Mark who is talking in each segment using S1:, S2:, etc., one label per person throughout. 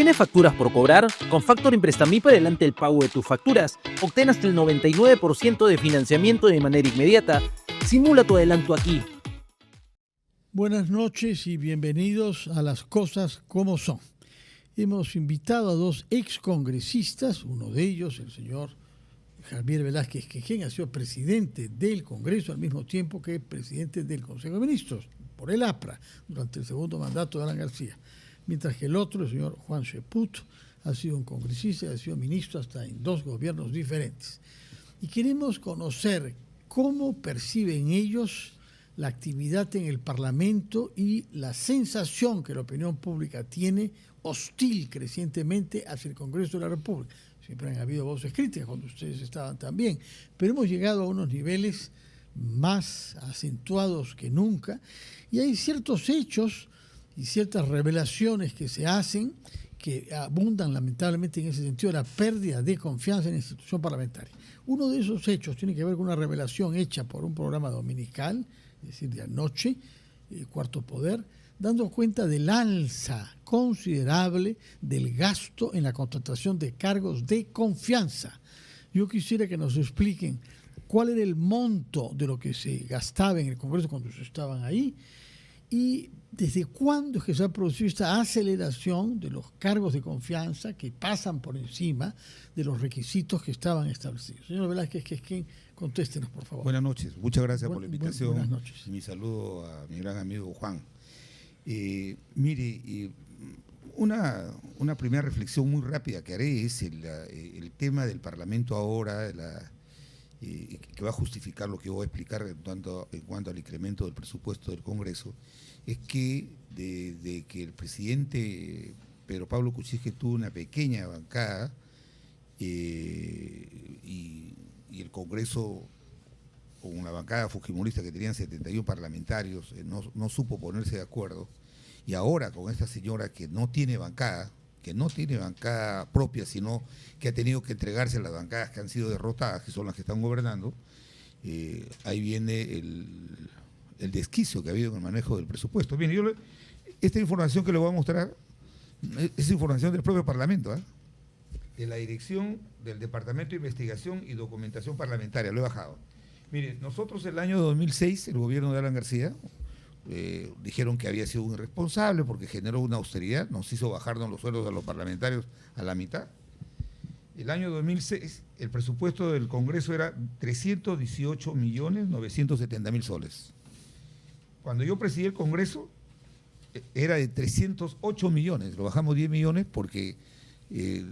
S1: ¿Tienes facturas por cobrar? Con Factoring Prestamip adelante el pago de tus facturas. Obtén hasta el 99% de financiamiento de manera inmediata. Simula tu adelanto aquí.
S2: Buenas noches y bienvenidos a Las Cosas Como Son. Hemos invitado a dos excongresistas, uno de ellos, el señor Javier Velázquez Quején, ha sido presidente del Congreso al mismo tiempo que presidente del Consejo de Ministros, por el APRA, durante el segundo mandato de Alan García. Mientras que el otro, el señor Juan Cheput, ha sido un congresista y ha sido ministro hasta en dos gobiernos diferentes. Y queremos conocer cómo perciben ellos la actividad en el Parlamento y la sensación que la opinión pública tiene hostil crecientemente hacia el Congreso de la República. Siempre han habido voces críticas cuando ustedes estaban también, pero hemos llegado a unos niveles más acentuados que nunca y hay ciertos hechos y ciertas revelaciones que se hacen que abundan lamentablemente en ese sentido, la pérdida de confianza en la institución parlamentaria. Uno de esos hechos tiene que ver con una revelación hecha por un programa dominical, es decir, de anoche, Cuarto Poder, dando cuenta del alza considerable del gasto en la contratación de cargos de confianza. Yo quisiera que nos expliquen cuál era el monto de lo que se gastaba en el Congreso cuando ustedes estaban ahí y desde cuándo es que se ha producido esta aceleración de los cargos de confianza que pasan por encima de los requisitos que estaban establecidos. Señor Velázquez, contéstenos, por favor.
S3: Buenas noches, muchas gracias por la invitación.
S2: Buenas noches.
S3: Y mi saludo a mi gran amigo Juan. Una primera reflexión muy rápida que haré es el tema del Parlamento ahora, que va a justificar lo que voy a explicar en cuanto al incremento del presupuesto del Congreso, es que desde que el presidente Pedro Pablo Kuczynski tuvo una pequeña bancada y el Congreso, con una bancada fujimorista que tenían 71 parlamentarios, no supo ponerse de acuerdo, y ahora con esta señora que no tiene bancada propia, sino que ha tenido que entregarse a las bancadas que han sido derrotadas, que son las que están gobernando, ahí viene el desquicio que ha habido en el manejo del presupuesto. Bien, esta información que le voy a mostrar es información del propio Parlamento, de la dirección del Departamento de Investigación y Documentación Parlamentaria, lo he bajado. Mire, nosotros el año 2006, el gobierno de Alan García, dijeron que había sido un irresponsable porque generó una austeridad, nos hizo bajarnos los sueldos a los parlamentarios a la mitad. El año 2006, el presupuesto del Congreso era 318.970.000 soles. Cuando yo presidí el Congreso, era de 308 millones, lo bajamos 10 millones porque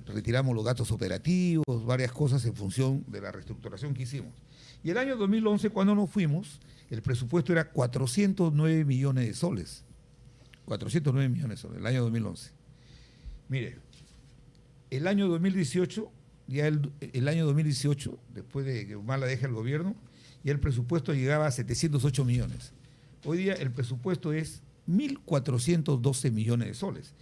S3: retiramos los gastos operativos, varias cosas en función de la reestructuración que hicimos. Y el año 2011, cuando nos fuimos, el presupuesto era 409 millones de soles. 409 millones de soles, el año 2011. Mire, el año 2018, después de que Humala deje el gobierno, ya el presupuesto llegaba a 708 millones. Hoy día el presupuesto es 1.412 millones de soles.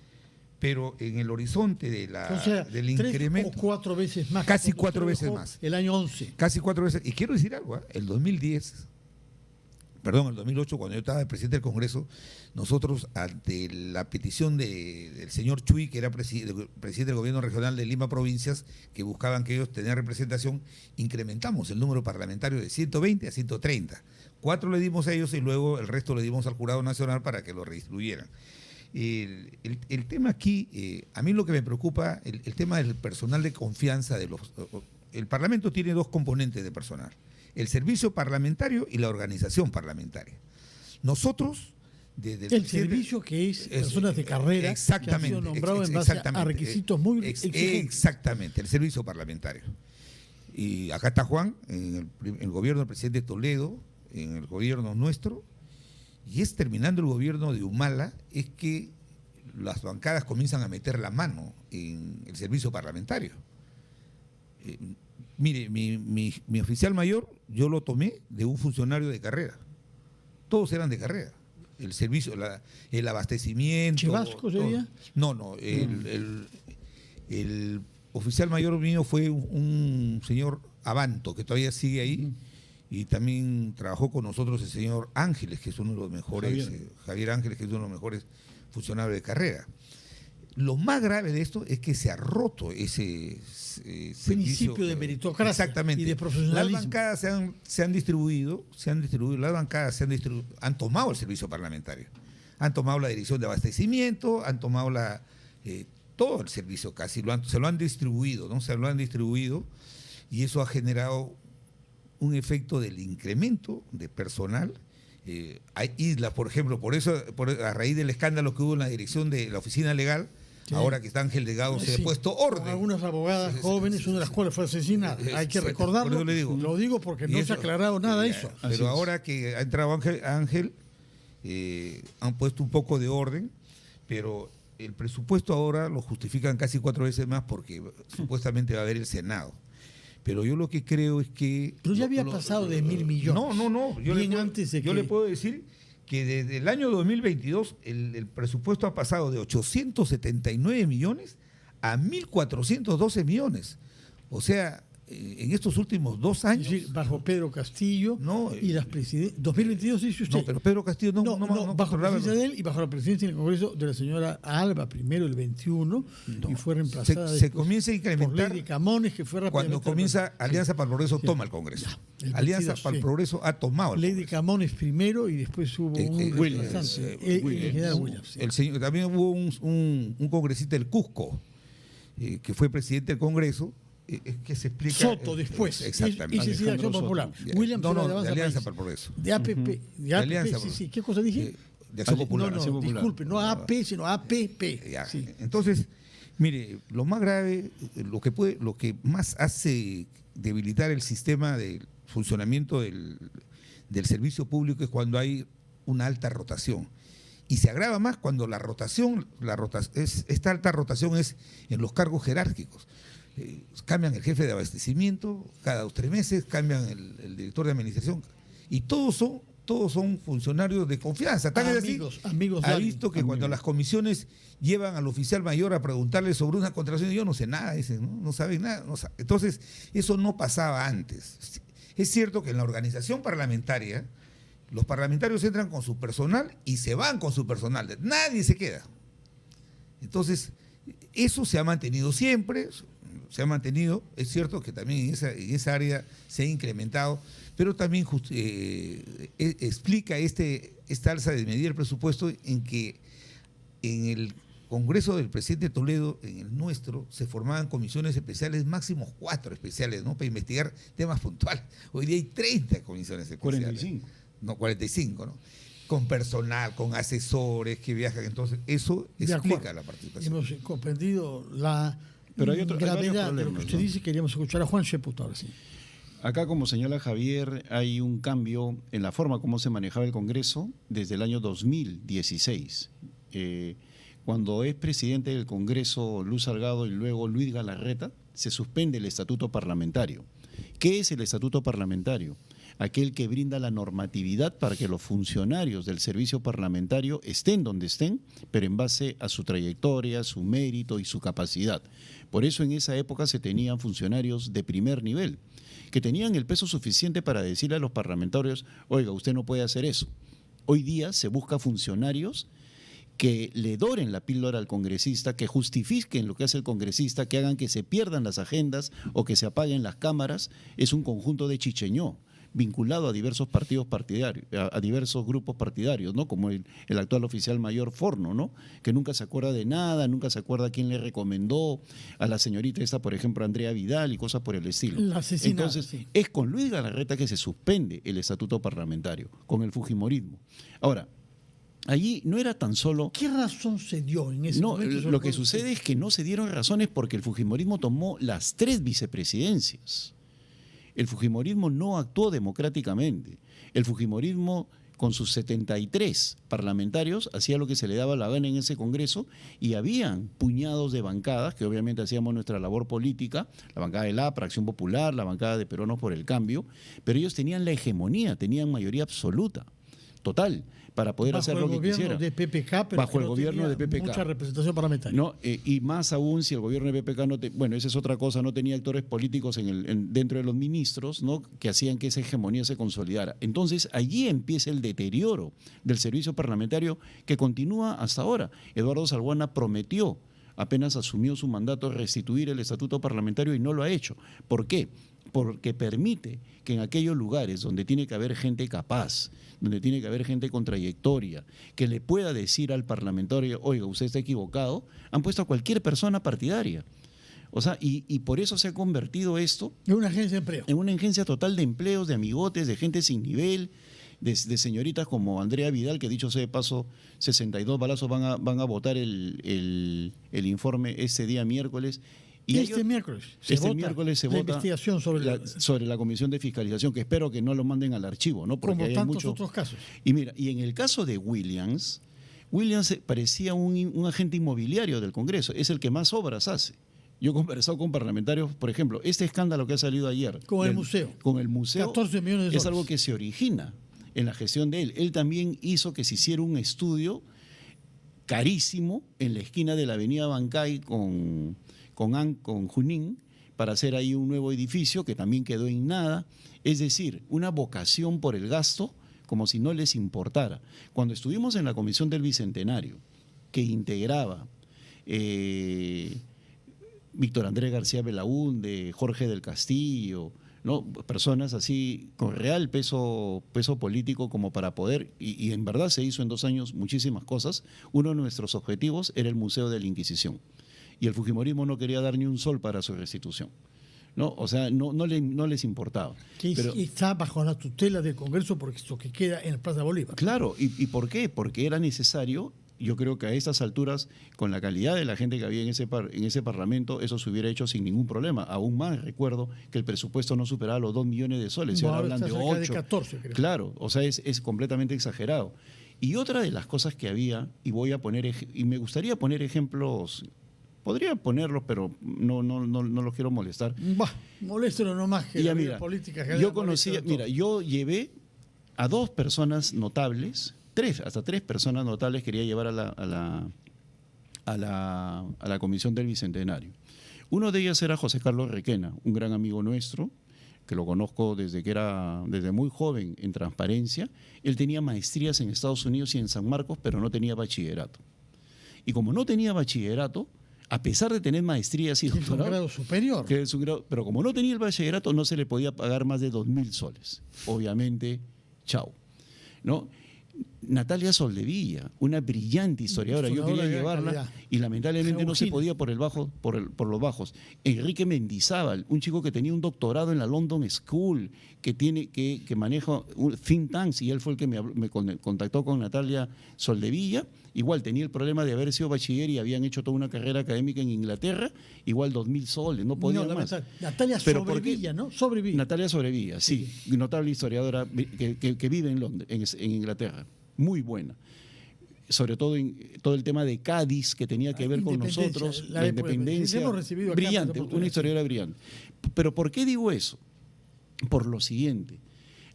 S3: Pero en el horizonte del incremento...
S2: 3 o 4 veces más.
S3: Casi 4 veces más.
S2: El año 11.
S3: Casi 4 veces. Y quiero decir algo, el 2008, cuando yo estaba de presidente del Congreso, nosotros, ante la petición del señor Chuy, que era presidente del gobierno regional de Lima Provincias, que buscaban que ellos tenían representación, incrementamos el número parlamentario de 120 a 130. 4 le dimos a ellos y luego el resto le dimos al Jurado Nacional para que lo redistribuyeran. El tema aquí, a mí lo que me preocupa, el tema del personal de confianza el Parlamento tiene 2 componentes de personal, el servicio parlamentario y la organización parlamentaria. Nosotros, desde
S2: el servicio que es personas de carrera que han sido nombrados en base a requisitos muy exigentes.
S3: Exactamente, el servicio parlamentario. Y acá está Juan, en el gobierno del presidente Toledo, en el gobierno nuestro, y es terminando el gobierno de Humala, es que las bancadas comienzan a meter la mano en el servicio parlamentario. Mire, mi oficial mayor, yo lo tomé de un funcionario de carrera. Todos eran de carrera. El servicio, el abastecimiento.
S2: ¿Chivasco sería?
S3: No, el oficial mayor mío fue un señor Abanto, que todavía sigue ahí. Y también trabajó con nosotros el señor Ángeles, que es uno de los mejores, Javier Ángeles, que es uno de los mejores funcionarios de carrera. lo más grave de esto es que se ha roto ese
S2: principio de meritocracia
S3: exactamente.
S2: Y de profesionalismo.
S3: Las bancadas se han distribuido, las bancadas han tomado el servicio parlamentario, han tomado la dirección de abastecimiento, han tomado todo el servicio casi, se lo han distribuido, ¿no? Se lo han distribuido y eso ha generado un efecto del incremento de personal. Hay islas, por ejemplo, a raíz del escándalo que hubo en la dirección de la oficina legal, sí. Ahora que está Ángel Delgado, se ha puesto orden.
S2: Con algunas abogadas jóvenes, una de las cuales fue asesinada. Hay que recordarlo. Lo digo porque no se ha aclarado nada de eso.
S3: Pero ahora que ha entrado Ángel, han puesto un poco de orden, pero el presupuesto ahora lo justifican casi 4 veces más porque supuestamente va a haber el Senado. Pero yo lo que creo es que...
S2: Pero ya había pasado de 1.000 millones.
S3: No. Yo le puedo decir que desde el año 2022 el presupuesto ha pasado de 879 millones a 1.412 millones. O sea, en estos últimos 2 años...
S2: Es decir, bajo Pedro Castillo y las presidencias... 2022 dice usted.
S3: No, pero Pedro Castillo no
S2: bajo la presidencia de él y bajo la presidencia en el Congreso de la señora Alba, primero el 21, y fue reemplazada
S3: se comienza a incrementar
S2: por Lady Camones, que fue rápidamente...
S3: Cuando comienza Alianza para el Progreso, toma el Congreso. Alianza para el Progreso ha tomado el
S2: Lady
S3: Congreso.
S2: Camones primero y después hubo un reemplazante, el general Williams.
S3: El señor, también hubo un congresista del Cusco, que fue presidente del Congreso, que se explica...
S2: Soto después.
S3: Exactamente.
S2: Ese sí, Acción Popular. Williams
S3: de Alianza para el Progreso.
S2: De APP. De APP, sí. ¿Qué cosa dije?
S3: De Acción Popular.
S2: No, disculpe, no AP, sino APP.
S3: Sí. Entonces, mire, lo más grave, lo que más hace debilitar el sistema de funcionamiento del servicio público es cuando hay una alta rotación. Y se agrava más cuando esta alta rotación es en los cargos jerárquicos. Cambian el jefe de abastecimiento cada 2 o 3 meses, cambian el director de administración y todos son funcionarios de confianza.
S2: Amigos.
S3: Ha visto que cuando las comisiones llevan al oficial mayor a preguntarle sobre una contratación, yo no sé nada, dicen, no saben nada. Entonces, eso no pasaba antes. Es cierto que en la organización parlamentaria, los parlamentarios entran con su personal y se van con su personal. Nadie se queda. Entonces, eso se ha mantenido siempre. Es cierto que también en esa área se ha incrementado, pero también explica esta alza de medida del presupuesto en que en el Congreso del presidente Toledo, en el nuestro, se formaban comisiones especiales, máximo 4 especiales, ¿no? Para investigar temas puntuales. Hoy día hay 30 comisiones especiales.
S4: 45.
S3: No, 45, ¿no? Con personal, con asesores que viajan. Entonces, eso explica la participación.
S2: Hemos comprendido la...
S4: Pero hay
S2: gravedad de lo que
S4: problemas,
S2: usted dice. Queríamos escuchar a Juan Cheput ahora sí.
S4: Acá, como señala Javier, hay un cambio en la forma como se manejaba el Congreso desde el año 2016. Cuando es presidente del Congreso Luz Salgado y luego Luis Galarreta, se suspende el estatuto parlamentario. ¿Qué es el estatuto parlamentario? Aquel que brinda la normatividad para que los funcionarios del servicio parlamentario estén donde estén, pero en base a su trayectoria, su mérito y su capacidad. Por eso en esa época se tenían funcionarios de primer nivel, que tenían el peso suficiente para decirle a los parlamentarios, oiga, usted no puede hacer eso. Hoy día se busca funcionarios que le doren la píldora al congresista, que justifiquen lo que hace el congresista, que hagan que se pierdan las agendas o que se apaguen las cámaras. Es un conjunto de chicheñó vinculado a diversos partidos partidarios, a diversos grupos partidarios, ¿no? Como el actual oficial mayor Forno, ¿no? Que nunca se acuerda de nada, nunca se acuerda quién le recomendó a la señorita esta, por ejemplo, Andrea Vidal y cosas por el estilo. Entonces, sí. Es con Luis Galarreta que se suspende el estatuto parlamentario, con el fujimorismo. Ahora, allí no era tan solo...
S2: ¿Qué razón se dio en ese momento?
S4: No, lo que sucede es que no se dieron razones porque el fujimorismo tomó las 3 vicepresidencias. El fujimorismo no actuó democráticamente. El fujimorismo, con sus 73 parlamentarios, hacía lo que se le daba la gana en ese Congreso y habían puñados de bancadas, que obviamente hacíamos nuestra labor política, la bancada del APRA, Acción Popular, la bancada de Peruanos por el Cambio, pero ellos tenían la hegemonía, tenían mayoría absoluta, total, para poder hacer lo que quisiera.
S2: Bajo el
S4: gobierno de PPK.
S2: Mucha representación parlamentaria.
S4: No, y más aún si el gobierno de PPK no bueno, esa es otra cosa, no tenía actores políticos dentro de los ministros, ¿no? Que hacían que esa hegemonía se consolidara. Entonces, allí empieza el deterioro del servicio parlamentario que continúa hasta ahora. Eduardo Salguana prometió apenas asumió su mandato, restituir el estatuto parlamentario y no lo ha hecho. ¿Por qué? Porque permite que en aquellos lugares donde tiene que haber gente capaz, donde tiene que haber gente con trayectoria, que le pueda decir al parlamentario, oiga, usted está equivocado, han puesto a cualquier persona partidaria. O sea, y por eso se ha convertido esto
S2: Es una agencia de empleo.
S4: en una agencia total de empleos, de amigotes, de gente sin nivel, de señoritas como Andrea Vidal, que dicho sea de paso, 62 balazos van a votar el informe ese día miércoles. Y
S2: Este miércoles
S4: se
S2: la
S4: vota
S2: investigación
S4: sobre la comisión de fiscalización, que espero que no lo manden al archivo, ¿no? Porque
S2: como
S4: hay
S2: tantos otros casos.
S4: Y mira, y en el caso de Williams parecía un agente inmobiliario del Congreso, es el que más obras hace. Yo he conversado con parlamentarios, por ejemplo, este escándalo que ha salido ayer.
S2: Con el museo.
S4: Con el museo.
S2: 14 millones de
S4: es
S2: soles.
S4: algo que se origina en la gestión de él. Él también hizo que se hiciera un estudio carísimo en la esquina de la avenida Bancay con Junín para hacer ahí un nuevo edificio que también quedó en nada. Es decir, una vocación por el gasto como si no les importara. Cuando estuvimos en la Comisión del Bicentenario, que integraba Víctor Andrés García Belaúnde, Jorge del Castillo, ¿no? Personas así con real peso político como para poder, y en verdad se hizo en 2 años muchísimas cosas. Uno de nuestros objetivos era el Museo de la Inquisición, y el fujimorismo no quería dar ni un sol para su restitución, ¿no? O sea, no les importaba. Pero,
S2: Y está bajo la tutela del Congreso porque esto que queda en la Plaza Bolívar.
S4: claro, ¿y por qué? Porque era necesario. Yo creo que a estas alturas, con la calidad de la gente que había en ese Parlamento, eso se hubiera hecho sin ningún problema. Aún más recuerdo que el presupuesto no superaba los 2 millones de soles, y ahora hablan de 8.
S2: De 14, creo.
S4: Claro, o sea, es completamente exagerado. Y otra de las cosas que había, y me gustaría poner ejemplos, podría ponerlos, pero no los quiero molestar.
S2: Bah, moléstelo nomás que
S4: Ya,
S2: la vida
S4: mira,
S2: política
S4: yo llevé a 2 personas notables, hasta 3 personas notables quería llevar a la Comisión del Bicentenario. Uno de ellas era José Carlos Requena, un gran amigo nuestro, que lo conozco desde muy joven en transparencia. Él tenía maestrías en Estados Unidos y en San Marcos, pero no tenía bachillerato. Y como no tenía bachillerato, a pesar de tener maestrías y
S2: Es un
S4: doctorado,
S2: grado superior.
S4: pero como no tenía el bachillerato, no se le podía pagar más de 2.000 soles. Obviamente, chao, ¿no? Natalia Soldevilla, una brillante historiadora, yo quería
S2: Historiadora de
S4: llevarla
S2: calidad.
S4: y lamentablemente no se
S2: Georgina.
S4: podía por los bajos. Enrique Mendizábal, un chico que tenía un doctorado en la London School, que maneja un think tanks, y él fue el que me contactó con Natalia Soldevilla. Igual tenía el problema de haber sido bachiller y habían hecho toda una carrera académica en Inglaterra, igual 2.000 soles, no podía más.
S2: Natalia
S4: Pero ¿por qué?
S2: Sobrevilla, ¿no? Sobrevilla.
S4: Natalia Sobrevilla, sí, notable historiadora que vive en Londres, en Inglaterra, muy buena. Sobre todo en todo el tema de Cádiz, que tenía que ver con
S2: Independencia,
S4: nosotros,
S2: la
S4: la
S2: época de
S4: independencia,
S2: hemos recibido acá
S4: brillante,
S2: esta
S4: una
S2: oportunidad.
S4: historiadora brillante. Pero ¿por qué digo eso? Por lo siguiente,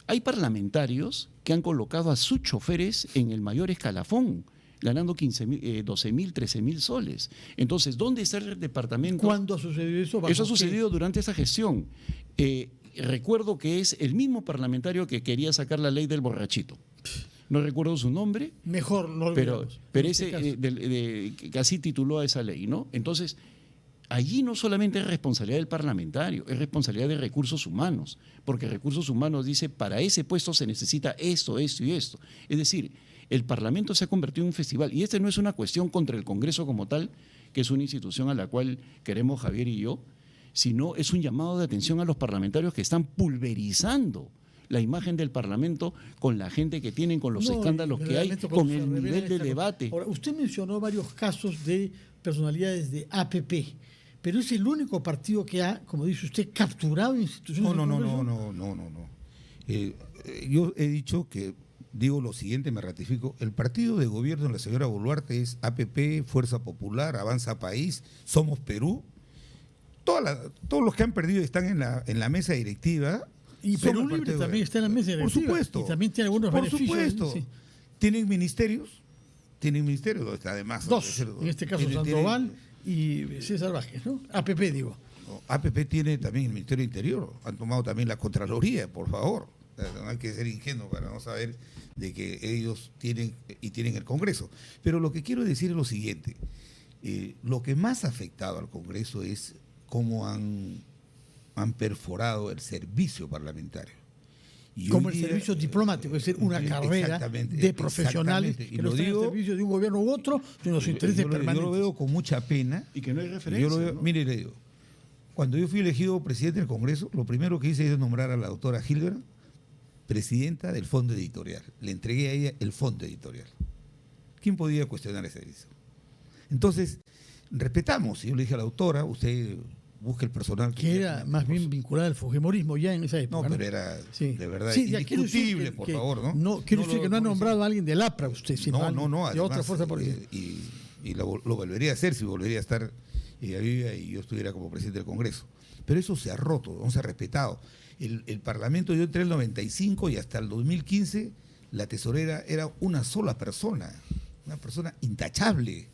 S4: hay parlamentarios que han colocado a sus choferes en el mayor escalafón, ganando 12.000, 13.000 soles. Entonces, ¿dónde está el departamento?
S2: ¿Cuándo ha sucedido eso? ¿Bajo
S4: Eso ha
S2: qué?
S4: sucedido durante esta gestión. Recuerdo que es el mismo parlamentario que quería sacar la ley del borrachito. No recuerdo su nombre,
S2: Mejor no
S4: pero
S2: olvidemos.
S4: ese que así tituló a esa ley, ¿no? Entonces, allí no solamente es responsabilidad del parlamentario, es responsabilidad de recursos humanos, porque recursos humanos dice, para ese puesto se necesita esto, esto y esto. Es decir, el Parlamento se ha convertido en un festival, y esta no es una cuestión contra el Congreso como tal, que es una institución a la cual queremos Javier y yo, sino es un llamado de atención a los parlamentarios que están pulverizando la imagen del Parlamento con la gente que tienen, con los escándalos que hay,
S2: realmente
S4: con
S2: cuando se
S4: el
S2: revela
S4: nivel de
S2: esta-
S4: debate.
S2: Ahora, usted mencionó varios casos de personalidades de APP, pero es el único partido que ha, como dice usted, capturado instituciones del Congreso.
S3: No. Yo he dicho que, digo lo siguiente, me ratifico, el partido de gobierno de la señora Boluarte es APP, Fuerza Popular, Avanza País, Somos Perú. Todos los que han perdido están en la mesa directiva.
S2: Y
S3: son
S2: Perú
S3: el
S2: Libre
S3: partido de
S2: también está en la mesa
S3: Por
S2: directiva.
S3: supuesto.
S2: Y también tiene algunos beneficios.
S3: Por supuesto.
S2: Sí.
S3: ¿Tienen ministerios? Además.
S2: Dos, en este caso Sandoval y César Vázquez, ¿no? APP, digo.
S3: APP tiene también el Ministerio Interior, han tomado también la Contraloría, por favor. No hay que ser ingenuo para no saber de que ellos tienen el Congreso. Pero lo que quiero decir es lo siguiente. Lo que más ha afectado al Congreso es cómo han perforado el servicio parlamentario. Y
S2: como
S3: hoy
S2: el
S3: día,
S2: servicio diplomático, es decir, una carrera de profesionales
S3: exactamente.
S2: que no están al servicio de un gobierno u otro, sino los intereses
S3: yo
S2: permanentes.
S3: lo veo con mucha pena.
S4: Y que no hay referencia. ¿No?
S3: Mire, le digo, cuando yo fui elegido presidente del Congreso, lo primero que hice es nombrar a la doctora Hildebrand presidenta del fondo editorial. Le entregué a ella el fondo editorial. ¿Quién podía cuestionar esa decisión? Entonces, respetamos. Yo le dije a la autora, usted busque el personal
S2: que era más bien vinculada al fujimorismo ya en esa época.
S3: No, pero era de verdad
S2: sí, ya
S3: indiscutible, por favor, ¿no?
S2: No quiero decir que no ha nombrado a alguien del APRA usted, sino
S3: no,
S2: de otra fuerza política.
S3: Y lo volvería a hacer si volvería a estar ella viva y yo estuviera como presidente del Congreso. Pero eso se ha roto, no se ha respetado. El Parlamento, yo entré en el 95 y hasta el 2015 la tesorera era una sola persona, una persona intachable.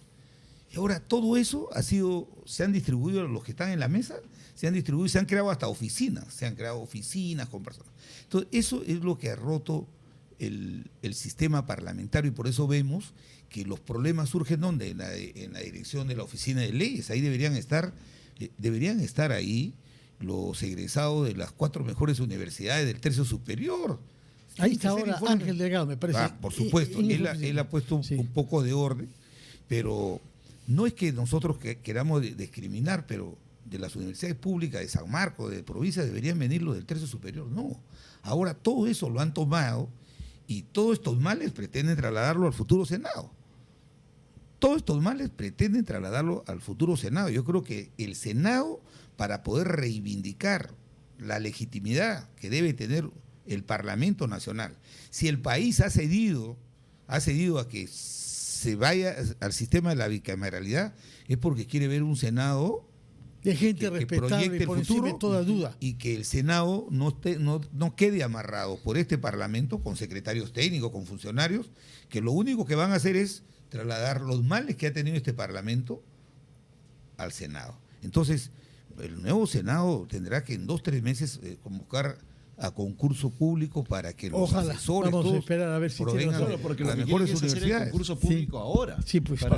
S3: Y ahora todo eso se han distribuido los que están en la mesa, se han distribuido y se han creado hasta oficinas, con personas. Entonces, eso es lo que ha roto el sistema parlamentario y por eso vemos que los problemas surgen ¿dónde? En la dirección de la oficina de leyes. Ahí deberían estar ahí los egresados de las 4 mejores universidades del tercio superior.
S2: Ahí está ahora Ángel Delgado, me parece.
S3: Por supuesto, él ha puesto un poco de orden, pero no es que nosotros queramos discriminar, pero de las universidades públicas de San Marcos, de provincia, deberían venir los del tercio superior. No, ahora todo eso lo han tomado y todos estos males pretenden trasladarlo al futuro Senado. Todos estos males pretenden trasladarlo al futuro Senado. Yo creo que el Senado, para poder reivindicar la legitimidad que debe tener el Parlamento Nacional, si el país ha cedido a que se vaya al sistema de la bicameralidad, es porque quiere ver un Senado
S2: de gente
S3: que
S2: respetable
S3: proyecte
S2: por
S3: el futuro
S2: encima de toda duda.
S3: y que el Senado no quede amarrado por este Parlamento con secretarios técnicos, con funcionarios, que lo único que van a hacer es trasladar los males que ha tenido este Parlamento al Senado. Entonces, el nuevo Senado tendrá que en 2-3 meses convocar a concurso público para que los
S2: Ojalá,
S3: asesores
S2: vamos a
S3: todos
S2: esperar a ver si
S3: provengan
S2: tiene
S4: Porque
S3: de
S4: lo
S3: las
S4: que
S3: mejores
S4: quieren es hacer el
S3: universidades.
S4: concurso público ahora.
S2: Sí, pues
S4: para